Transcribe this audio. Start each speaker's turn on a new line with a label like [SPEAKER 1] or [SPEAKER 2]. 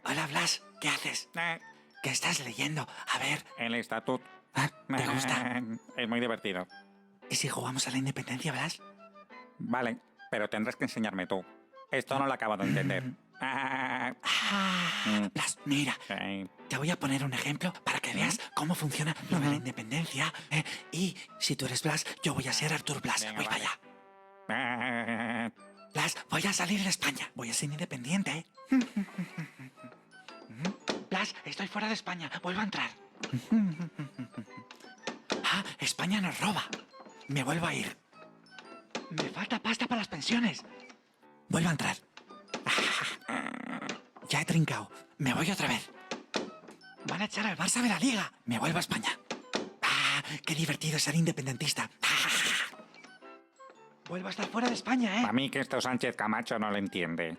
[SPEAKER 1] Hola, Blas, ¿qué haces? ¿Qué estás leyendo? A ver,
[SPEAKER 2] El estatut.
[SPEAKER 1] ¿te gusta?
[SPEAKER 2] Es muy divertido.
[SPEAKER 1] ¿Y si jugamos a la independencia, Blas?
[SPEAKER 2] Vale, pero tendrás que enseñarme tú. Esto no lo acabo de entender.
[SPEAKER 1] Blas, mira,
[SPEAKER 2] Sí.
[SPEAKER 1] te voy a poner un ejemplo para que veas cómo funciona lo de la independencia. Y si tú eres Blas, yo voy a ser Artur Blas.
[SPEAKER 2] Venga,
[SPEAKER 1] Voy para
[SPEAKER 2] vale.
[SPEAKER 1] allá. Blas, voy a salir de España. Voy a ser independiente. Blas, estoy fuera de España. Vuelvo a entrar. España nos roba. Me vuelvo a ir. Me falta pasta para las pensiones. Vuelvo a entrar. Ya he trincado. Me voy otra vez. Van a echar al Barça de la Liga. Me vuelvo a España. ¡Qué divertido ser independentista! Vuelvo a estar fuera de España, ¿eh?
[SPEAKER 2] A mí que esto Sánchez Camacho no lo entiende.